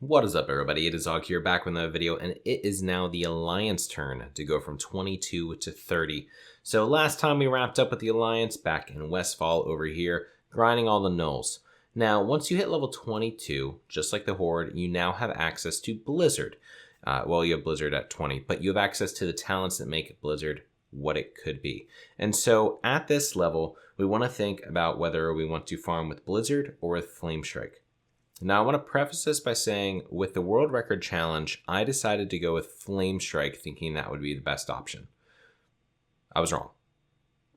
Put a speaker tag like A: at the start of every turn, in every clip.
A: What is up, everybody? It is Og here, back with another video, and it is now the Alliance turn to go from 22 to 30. So last time we wrapped up with the Alliance back in Westfall over here, grinding all the gnolls. Now, once you hit level 22, just like the Horde, you now have access to Blizzard. Well, you have Blizzard at 20, but you have access to the talents that make Blizzard what it could be. And so at this level, we want to think about whether we want to farm with Blizzard or with Flamestrike. Now, I want to preface this by saying, with the World Record Challenge, I decided to go with Flamestrike, thinking that would be the best option. I was wrong.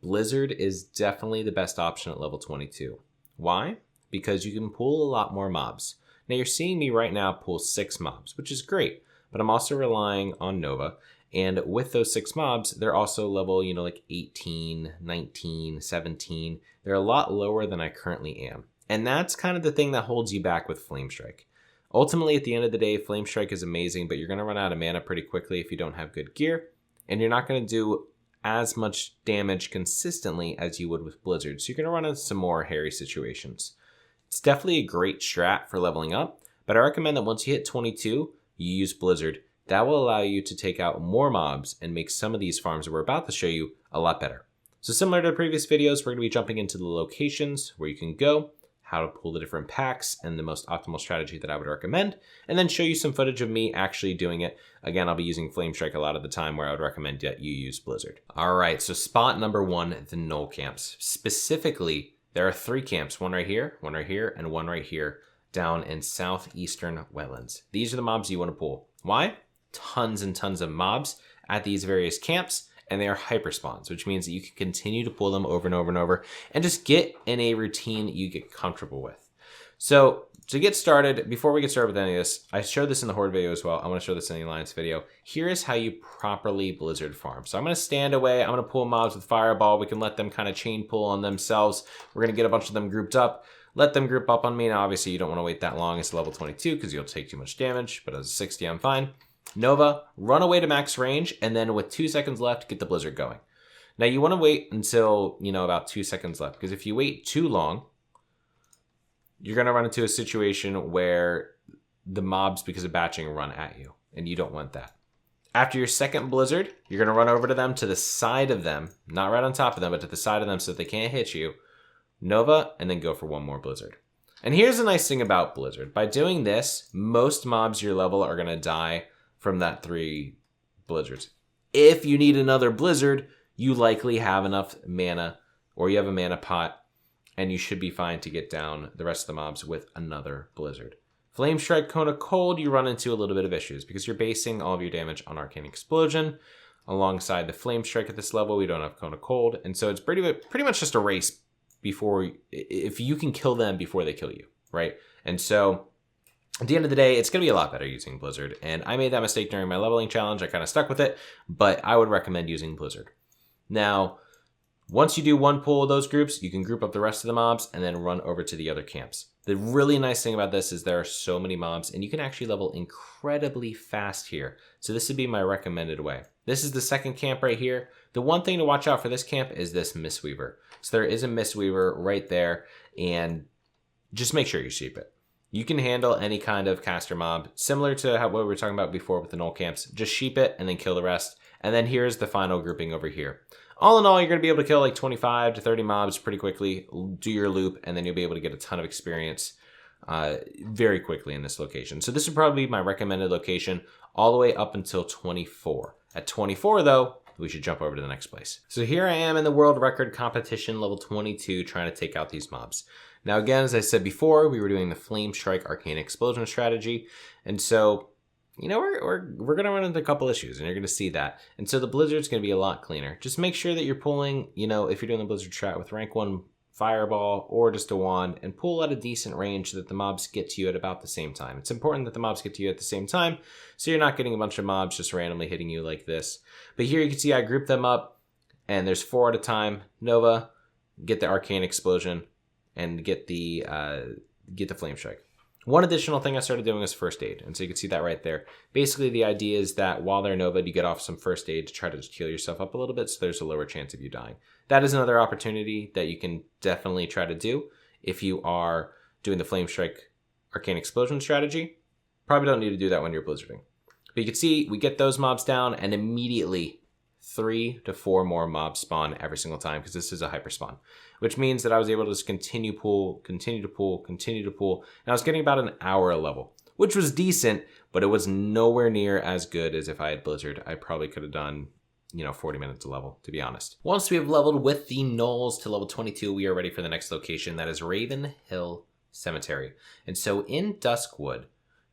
A: Blizzard is definitely the best option at level 22. Why? Because you can pull a lot more mobs. Now, you're seeing me right now pull 6 mobs, which is great, but I'm also relying on Nova. And with those 6 mobs, they're also level, like 18, 19, 17. They're a lot lower than I currently am. And that's kind of the thing that holds you back with Flamestrike. Ultimately, at the end of the day, Flamestrike is amazing, but you're going to run out of mana pretty quickly if you don't have good gear. And you're not going to do as much damage consistently as you would with Blizzard. So you're going to run into some more hairy situations. It's definitely a great strat for leveling up, but I recommend that once you hit 22, you use Blizzard. That will allow you to take out more mobs and make some of these farms that we're about to show you a lot better. So similar to the previous videos, we're going to be jumping into the locations where you can go, how to pull the different packs, and the most optimal strategy that I would recommend, and then show you some footage of me actually doing it. Again, I'll be using Flamestrike a lot of the time, where I would recommend that you use Blizzard. All right, so spot number 1, the Gnoll camps. Specifically, there are 3 camps, one right here, and one right here, down in southeastern Wetlands. These are the mobs you want to pull. Why? Tons and tons of mobs at these various camps, and they are hyper spawns, which means that you can continue to pull them over and over and over and just get in a routine that you get comfortable with. So to get started, before we get started with any of this, I showed this in the Horde video as well. I want to show this in the Alliance video. Here is how you properly Blizzard farm. So I'm going to stand away. I'm going to pull mobs with Fireball. We can let them kind of chain pull on themselves. We're going to get a bunch of them grouped up. Let them group up on me. Now, obviously, you don't want to wait that long. It's level 22 because you'll take too much damage, but as a 60, I'm fine. Nova, run away to max range, and then with 2 seconds left, get the Blizzard going. Now, you want to wait until, about 2 seconds left, because if you wait too long, you're going to run into a situation where the mobs, because of batching, run at you, and you don't want that. After your second Blizzard, you're going to run over to them, to the side of them, not right on top of them, but to the side of them so that they can't hit you. Nova, and then go for one more Blizzard. And here's the nice thing about Blizzard. By doing this, most mobs your level are going to die from that 3 Blizzards. If you need another Blizzard, you likely have enough mana, or you have a mana pot, and you should be fine to get down the rest of the mobs with another Blizzard. Flamestrike, Cone of Cold, you run into a little bit of issues because you're basing all of your damage on Arcane Explosion. Alongside the Flamestrike at this level, we don't have Cone of Cold, and so it's pretty much just a race before, if you can kill them before they kill you, right? And so at the end of the day, it's going to be a lot better using Blizzard, and I made that mistake during my leveling challenge. I kind of stuck with it, but I would recommend using Blizzard. Now, once you do one pull of those groups, you can group up the rest of the mobs and then run over to the other camps. The really nice thing about this is there are so many mobs, and you can actually level incredibly fast here. So this would be my recommended way. This is the second camp right here. The one thing to watch out for this camp is this Mistweaver. So there is a Mistweaver right there, and just make sure you sheep it. You can handle any kind of caster mob, similar to what we were talking about before with the Gnoll camps. Just sheep it and then kill the rest. And then here's the final grouping over here. All in all, you're going to be able to kill like 25 to 30 mobs pretty quickly, do your loop, and then you'll be able to get a ton of experience very quickly in this location. So this would probably be my recommended location all the way up until 24. At 24, though, we should jump over to the next place. So here I am in the world record competition, level 22, trying to take out these mobs. Now, again, as I said before, we were doing the Flamestrike Arcane Explosion strategy. And so, we're going to run into a couple issues, and you're going to see that. And so the Blizzard's going to be a lot cleaner. Just make sure that you're pulling, if you're doing the Blizzard strat with rank 1 Fireball or just a wand, and pull at a decent range so that the mobs get to you at about the same time. It's important that the mobs get to you at the same time, so you're not getting a bunch of mobs just randomly hitting you like this. But here you can see I grouped them up, and there's 4 at a time. Nova, get the Arcane Explosion, and get the Flamestrike. One additional thing I started doing was first aid, and so you can see that right there. Basically, the idea is that while they're Nova, you get off some first aid to try to just heal yourself up a little bit, so there's a lower chance of you dying. That is another opportunity that you can definitely try to do if you are doing the Flamestrike Arcane Explosion strategy. Probably don't need to do that when you're blizzarding. But you can see we get those mobs down and immediately 3 to 4 more mobs spawn every single time because this is a hyper spawn, which means that I was able to just continue to pull, and I was getting about an hour a level, which was decent, but it was nowhere near as good as if I had blizzard. I probably could have done 40 minutes a level, to be honest. Once we have leveled with the gnolls to level 22, we are ready for the next location. That is Raven Hill Cemetery. And so in Duskwood,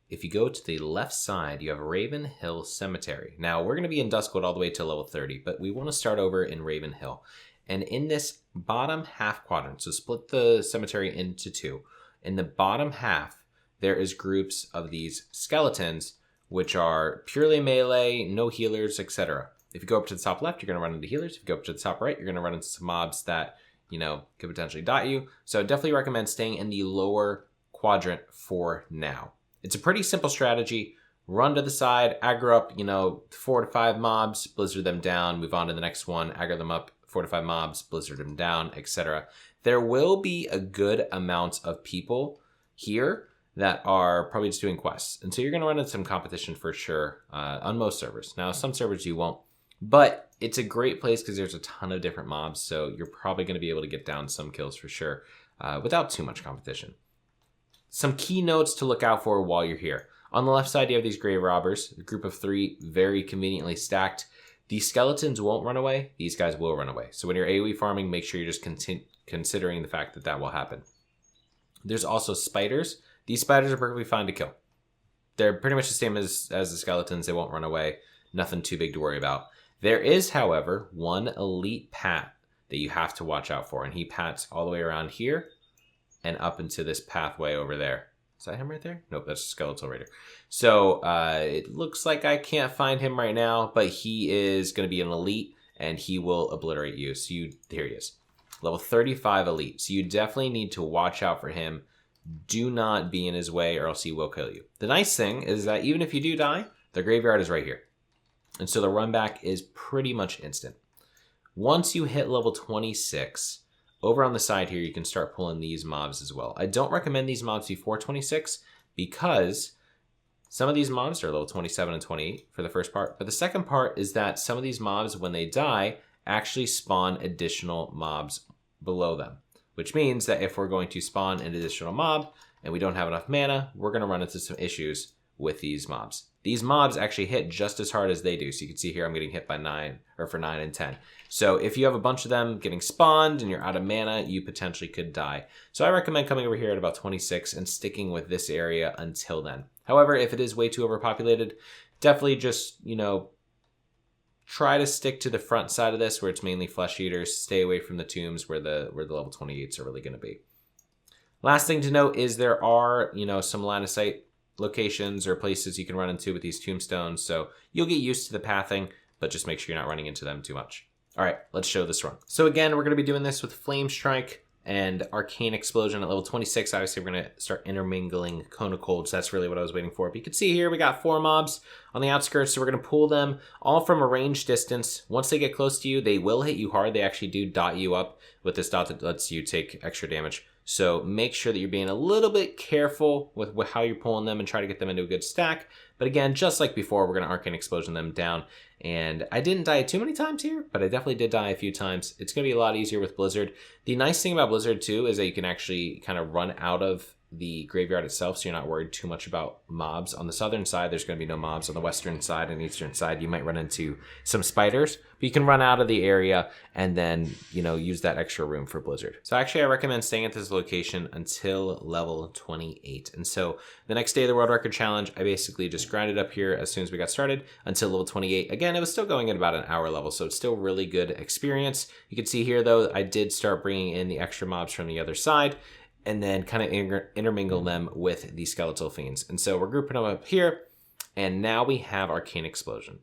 A: if you go to the left side, you have Raven Hill Cemetery. Now, we're going to be in Duskwood all the way to level 30, but we want to start over in Raven Hill. And in this bottom half quadrant, so split the cemetery into 2. In the bottom half, there is groups of these skeletons, which are purely melee, no healers, etc. If you go up to the top left, you're going to run into healers. If you go up to the top right, you're going to run into some mobs that, could potentially dot you. So I definitely recommend staying in the lower quadrant for now. It's a pretty simple strategy. Run to the side, aggro up, 4 to 5 mobs, blizzard them down, move on to the next one, aggro them up, 4 to 5 mobs, blizzard them down, etc. There will be a good amount of people here that are probably just doing quests. And so you're going to run into some competition for sure on most servers. Now, some servers you won't. But it's a great place because there's a ton of different mobs, so you're probably going to be able to get down some kills for sure without too much competition. Some key notes to look out for while you're here. On the left side, you have these grave robbers, a group of 3, very conveniently stacked. These skeletons won't run away. These guys will run away. So when you're AoE farming, make sure you're just considering the fact that that will happen. There's also spiders. These spiders are perfectly fine to kill. They're pretty much the same as the skeletons. They won't run away. Nothing too big to worry about. There is, however, one elite pat that you have to watch out for, and he pats all the way around here and up into this pathway over there. Is that him right there? Nope, that's a skeletal raider. So it looks like I can't find him right now, but he is going to be an elite, and he will obliterate you. So here he is. Level 35 elite. So you definitely need to watch out for him. Do not be in his way or else he will kill you. The nice thing is that even if you do die, the graveyard is right here. And so the run back is pretty much instant. Once you hit level 26, over on the side here, you can start pulling these mobs as well. I don't recommend these mobs before 26 because some of these mobs are level 27 and 28 for the first part. But the second part is that some of these mobs, when they die, actually spawn additional mobs below them. Which means that if we're going to spawn an additional mob and we don't have enough mana, we're going to run into some issues with these mobs. These mobs actually hit just as hard as they do. So you can see here I'm getting hit by 9 and 10. So if you have a bunch of them getting spawned and you're out of mana, you potentially could die. So I recommend coming over here at about 26 and sticking with this area until then. However, if it is way too overpopulated, definitely just, try to stick to the front side of this where it's mainly flesh eaters. Stay away from the tombs where the level 28s are really going to be. Last thing to note is there are, some line of sight locations or places you can run into with these tombstones. So you'll get used to the pathing, but just make sure you're not running into them too much. All right, let's show this run. So again, we're going to be doing this with Flame Strike and Arcane Explosion at level 26. Obviously, we're going to start intermingling Cone of Cold. So that's really what I was waiting for. But you can see here, we got 4 mobs on the outskirts. So we're going to pull them all from a ranged distance. Once they get close to you, they will hit you hard. They actually do dot you up with this dot that lets you take extra damage. So make sure that you're being a little bit careful with how you're pulling them and try to get them into a good stack. But again, just like before, we're going to Arcane Explosion them down. And I didn't die too many times here, but I definitely did die a few times. It's going to be a lot easier with Blizzard. The nice thing about Blizzard too is that you can actually kind of run out of the graveyard itself, so you're not worried too much about mobs. On the southern side, there's going to be no mobs. On the western side and eastern side, you might run into some spiders, but you can run out of the area and then, use that extra room for Blizzard. So actually, I recommend staying at this location until level 28. And so the next day of the World Record Challenge, I basically just grinded up here as soon as we got started until level 28. Again, it was still going at about an hour level, so it's still really good experience. You can see here, though, I did start bringing in the extra mobs from the other side, and then kind of intermingle them with the skeletal fiends. And so we're grouping them up here, and now we have Arcane Explosion.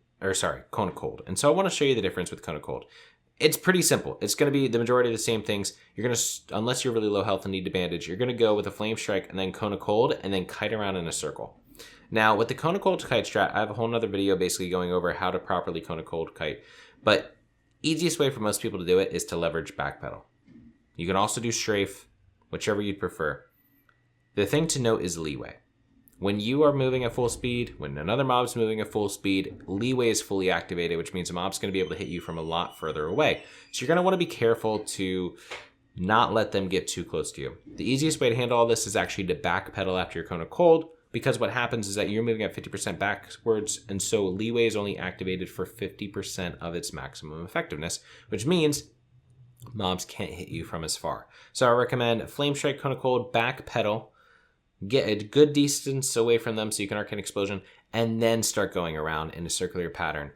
A: Cone of Cold. And so I want to show you the difference with Cone of Cold. It's pretty simple. It's going to be the majority of the same things. You're going to, unless you're really low health and need to bandage, you're going to go with a Flame Strike and then Cone of Cold and then kite around in a circle. Now, with the Cone of Cold to kite strat, I have a whole nother video basically going over how to properly Cone of Cold kite. But easiest way for most people to do it is to leverage backpedal. You can also do strafe, whichever you'd prefer. The thing to note is leeway. When you are moving at full speed, when another mob's moving at full speed, leeway is fully activated, which means a mob's going to be able to hit you from a lot further away. So you're going to want to be careful to not let them get too close to you. The easiest way to handle all this is actually to backpedal after your Cone of Cold, because what happens is that you're moving at 50% backwards, and so leeway is only activated for 50% of its maximum effectiveness, which means mobs can't hit you from as far. So I recommend Flame Strike, Cone of Cold, backpedal, get a good distance away from them so you can Arcane Explosion, and then start going around in a circular pattern,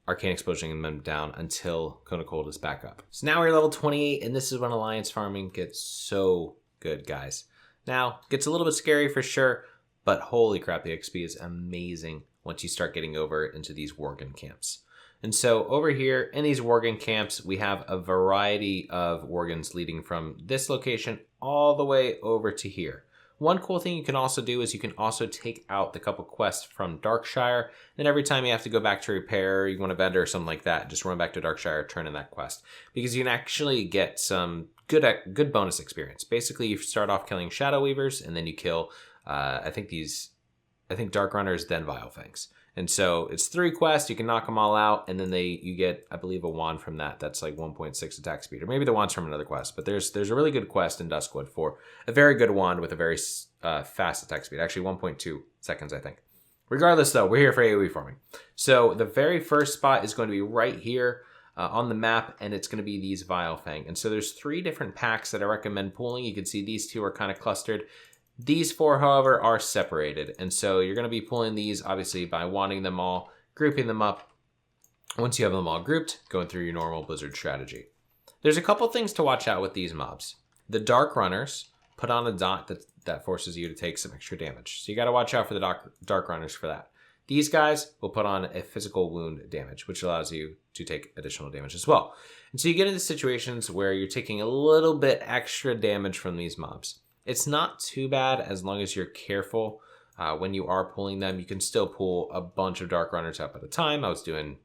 A: Arcane Explosion them down until Cone of Cold is back up. So now we're level 28, and this is when Alliance farming gets so good, guys. Now, it gets a little bit scary for sure, but holy crap, the XP is amazing once you start getting over into these Worgen camps. And so over here in these Worgen camps, we have a variety of Worgens leading from this location all the way over to here. One cool thing you can also do is you can also take out the couple quests from Darkshire. Then every time you have to go back to repair, you want a vendor or something like that, just run back to Darkshire, turn in that quest. Because you can actually get some good bonus experience. Basically, you start off killing Shadow Weavers, and then you kill, I think Dark Runners, then Vilefangs. And so it's 3 quests, you can knock them all out, and then you get, I believe, a wand from that. That's like 1.6 attack speed, or maybe the wand's from another quest. But there's a really good quest in Duskwood for a very good wand with a very fast attack speed. Actually, 1.2 seconds, I think. Regardless, though, we're here for AOE farming. So the very first spot is going to be right here on the map, and it's going to be these Vilefang. And so there's 3 different packs that I recommend pulling. You can see these 2 are kind of clustered. These 4, however, are separated, and so you're going to be pulling these, obviously, by wanting them all, grouping them up. Once you have them all grouped, going through your normal Blizzard strategy. There's a couple things to watch out with these mobs. The Dark Runners put on a dot that forces you to take some extra damage, so you got to watch out for the Dark Runners for that. These guys will put on a physical wound damage, which allows you to take additional damage as well. And so you get into situations where you're taking a little bit extra damage from these mobs. It's not too bad as long as you're careful when you are pulling them. You can still pull a bunch of Dark Runners up at a time. I was doing,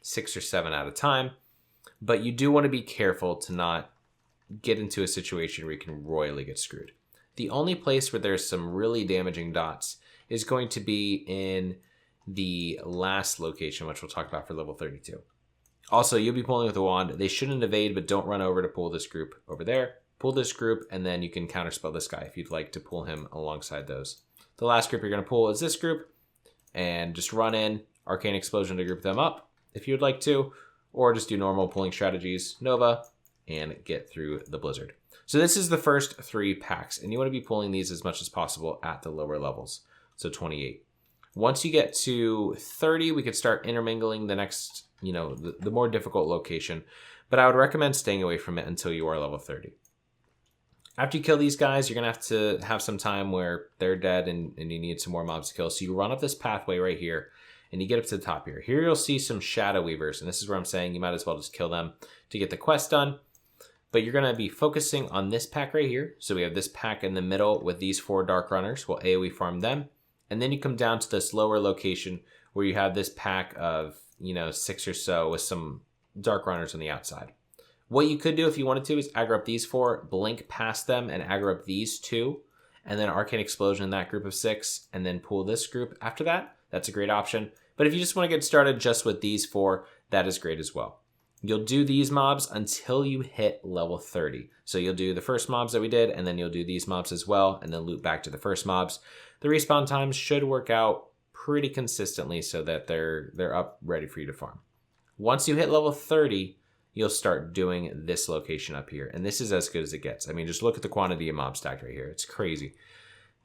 A: 6 or 7 at a time. But you do want to be careful to not get into a situation where you can royally get screwed. The only place where there's some really damaging dots is going to be in the last location, which we'll talk about for level 32. Also, you'll be pulling with a wand. They shouldn't evade, but don't run over to pull this group over there. Pull this group, and then you can counterspell this guy if you'd like to pull him alongside those. The last group you're going to pull is this group, and just run in, Arcane Explosion to group them up if you'd like to, or just do normal pulling strategies, Nova, and get through the Blizzard. So this is the first 3 packs, and you want to be pulling these as much as possible at the lower levels, so 28. Once you get to 30, we could start intermingling the next, the more difficult location, but I would recommend staying away from it until you are level 30. After you kill these guys, you're going to have some time where they're dead and you need some more mobs to kill. So you run up this pathway right here, and you get up to the top here. Here you'll see some Shadow Weavers, and this is where I'm saying you might as well just kill them to get the quest done. But you're going to be focusing on this pack right here. So we have this pack in the middle with these 4 Dark Runners. We'll AoE farm them. And then you come down to this lower location where you have this pack of, 6 or so with some Dark Runners on the outside. What you could do if you wanted to is aggro up these 4, blink past them, and aggro up these 2, and then Arcane Explosion in that group of 6, and then pull this group after that. That's a great option. But if you just want to get started just with these 4, that is great as well. You'll do these mobs until you hit level 30. So you'll do the first mobs that we did, and then you'll do these mobs as well, and then loop back to the first mobs. The respawn times should work out pretty consistently so that they're up ready for you to farm. Once you hit level 30, you'll start doing this location up here. And this is as good as it gets. I mean, just look at the quantity of mobs stacked right here. It's crazy.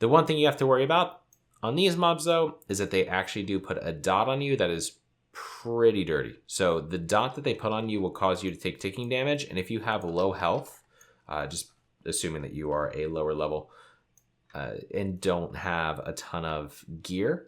A: The one thing you have to worry about on these mobs, though, is that they actually do put a dot on you that is pretty dirty. So the dot that they put on you will cause you to take ticking damage. And if you have low health, just assuming that you are a lower level and don't have a ton of gear,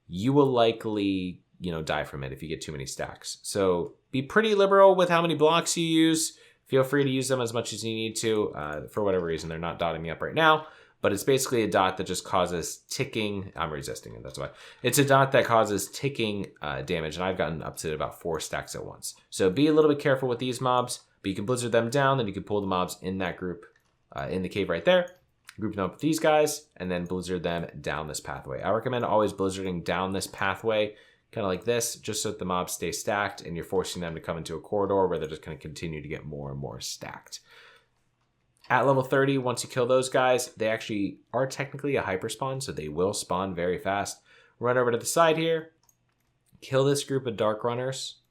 A: you will likely die from it if you get too many stacks. So be pretty liberal with how many blocks you use. Feel free to use them as much as you need to. For whatever reason, they're not dotting me up right now, but it's basically a dot that just causes ticking. I'm resisting it, that's why. It's a dot that causes ticking damage, and I've gotten up to about 4 stacks at once. So be a little bit careful with these mobs, but you can blizzard them down, then you can pull the mobs in that group in the cave right there, group them up with these guys, and then blizzard them down this pathway. I recommend always blizzarding down this pathway, kind of like this, just so that the mobs stay stacked and you're forcing them to come into a corridor where they're just going to continue to get more and more stacked. At level 30, once you kill those guys, they actually are technically a hyper spawn, so they will spawn very fast. Run over to the side here, kill this group of dark runners,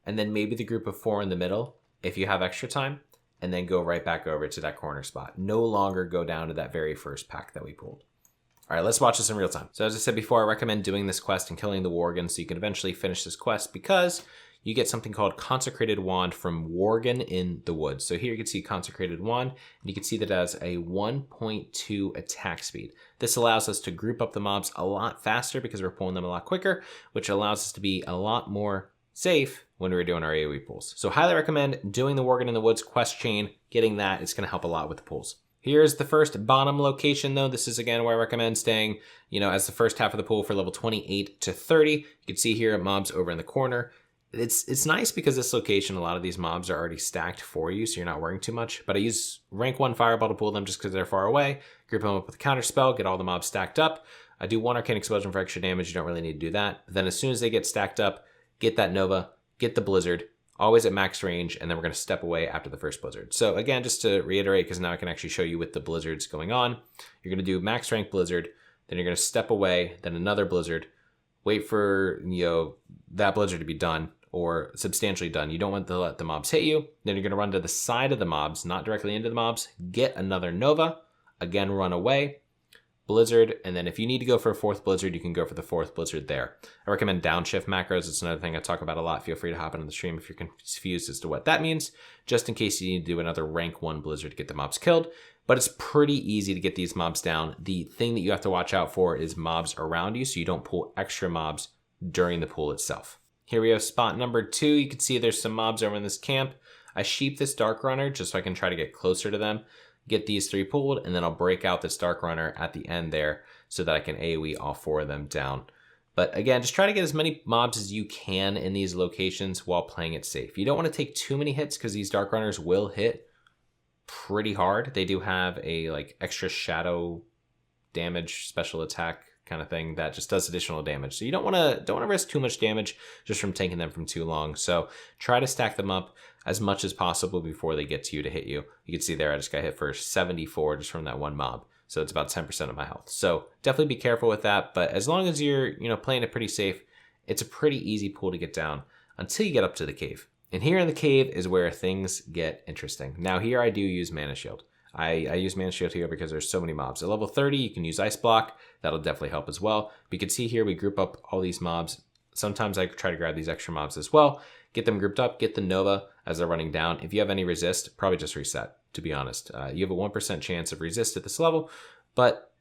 A: and then maybe the group of 4 in the middle if you have extra time, and then go right back over to that corner spot. No longer go down to that very first pack that we pulled. All right, let's watch this in real time. So as I said before, I recommend doing this quest and killing the Worgens so you can eventually finish this quest, because you get something called Consecrated Wand from Worgen in the woods. So here you can see Consecrated Wand, and you can see that it has a 1.2 attack speed. This allows us to group up the mobs a lot faster because we're pulling them a lot quicker, which allows us to be a lot more safe when we're doing our AOE pulls. So highly recommend doing the Worgen in the woods quest chain, getting that. It's going to help a lot with the pulls. Here's the first bottom location though. This is again where I recommend staying, as the first half of the pool for level 28 to 30. You can see here mobs over in the corner. It's nice because this location, a lot of these mobs are already stacked for you, so you're not worrying too much. But I use rank 1 fireball to pull them just because they're far away. Group them up with a counter spell, get all the mobs stacked up. I do 1 arcane explosion for extra damage. You don't really need to do that. But then as soon as they get stacked up, get that Nova, get the Blizzard, always at max range, and then we're going to step away after the first Blizzard. So again, just to reiterate, because now I can actually show you with the Blizzards going on, you're going to do max rank Blizzard, then you're going to step away, then another Blizzard, wait for that Blizzard to be done, or substantially done. You don't want to let the mobs hit you. Then you're going to run to the side of the mobs, not directly into the mobs, get another Nova, again run away, Blizzard, and then if you need to go for a 4th Blizzard, you can go for the 4th Blizzard there. I recommend downshift macros. It's another thing I talk about a lot. Feel free to hop into the stream if you're confused as to what that means, just in case you need to do another rank 1 Blizzard to get the mobs killed. But it's pretty easy to get these mobs down. The thing that you have to watch out for is mobs around you, so you don't pull extra mobs during the pool itself. Here we have spot number 2. You can see there's some mobs over in this camp. I sheep this Dark Runner just so I can try to get closer to them, get these 3 pulled, and then I'll break out this Dark Runner at the end there so that I can AoE all 4 of them down. But again, just try to get as many mobs as you can in these locations while playing it safe. You don't want to take too many hits because these Dark Runners will hit pretty hard. They do have a extra shadow damage special attack kind of thing that just does additional damage. So you don't want to risk too much damage just from taking them from too long. So try to stack them up as much as possible before they get to you to hit you. You can see there I just got hit for 74 just from that one mob. So it's about 10% of my health. So definitely be careful with that. But as long as you're playing it pretty safe, it's a pretty easy pool to get down until you get up to the cave. And here in the cave is where things get interesting. Now here I do use Mana Shield. I use Mana Shield here because there's so many mobs. At level 30, you can use Ice Block. That'll definitely help as well. But you can see here we group up all these mobs. Sometimes I try to grab these extra mobs as well. Get them grouped up, get the Nova as they're running down. If you have any resist, probably just reset, to be honest. You have a 1% chance of resist at this level, but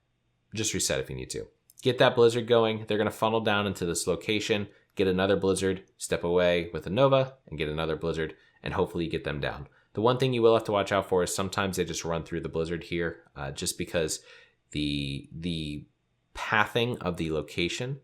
A: just reset if you need to. Get that Blizzard going. They're going to funnel down into this location, get another Blizzard, step away with a Nova, and get another Blizzard, and hopefully get them down. The one thing you will have to watch out for is sometimes they just run through the Blizzard here, just because the pathing of the location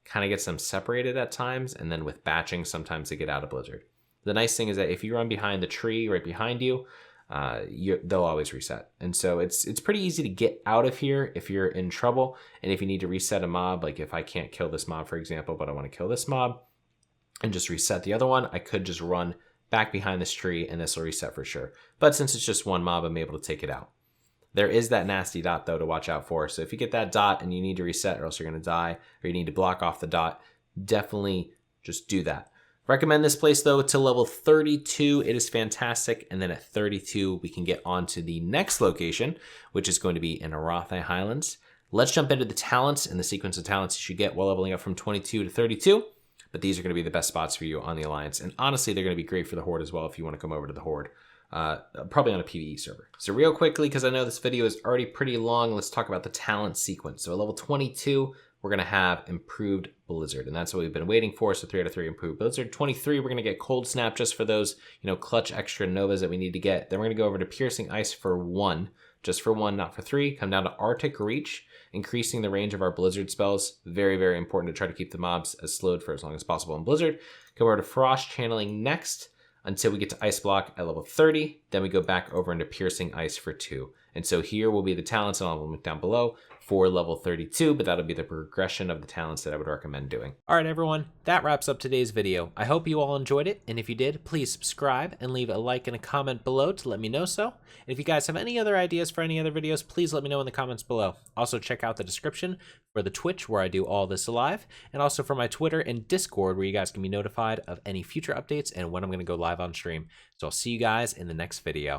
A: kind of gets them separated at times, and then with batching, sometimes they get out of Blizzard. The nice thing is that if you run behind the tree right behind you, they'll always reset. And so it's pretty easy to get out of here if you're in trouble, and if you need to reset a mob, like if I can't kill this mob, for example, but I want to kill this mob and just reset the other one, I could just run back behind this tree and this will reset for sure. But since it's just one mob, I'm able to take it out. There is that nasty dot though to watch out for. So if you get that dot and you need to reset or else you're going to die, or you need to block off the dot, definitely just do that. Recommend this place though to level 32. It is fantastic. And then at 32, we can get on to the next location, which is going to be in Arathi Highlands. Let's jump into the talents and the sequence of talents you should get while leveling up from 22 to 32. But these are going to be the best spots for you on the Alliance. And honestly, they're going to be great for the Horde as well if you want to come over to the Horde. Probably on a PvE server. So real quickly, because I know this video is already pretty long, let's talk about the talent sequence. So at level 22, we're going to have Improved Blizzard. And that's what we've been waiting for. So 3 out of 3 Improved Blizzard. 23, we're going to get Cold Snap just for those, clutch extra Novas that we need to get. Then we're going to go over to Piercing Ice for 1. Just for 1, not for 3. Come down to Arctic Reach, increasing the range of our Blizzard spells. Very, very important to try to keep the mobs as slowed for as long as possible in Blizzard. Come over to Frost Channeling next until we get to Ice Block at level 30. Then we go back over into Piercing Ice for 2. And so here will be the talents, and I'll link down below for level 32, but that'll be the progression of the talents that I would recommend doing. All right, everyone, that wraps up today's video. I hope you all enjoyed it, and if you did, please subscribe and leave a like and a comment below to let me know so. And if you guys have any other ideas for any other videos, please let me know in the comments below. Also, check out the description for the Twitch where I do all this live, and also for my Twitter and Discord where you guys can be notified of any future updates and when I'm going to go live on stream. So I'll see you guys in the next video.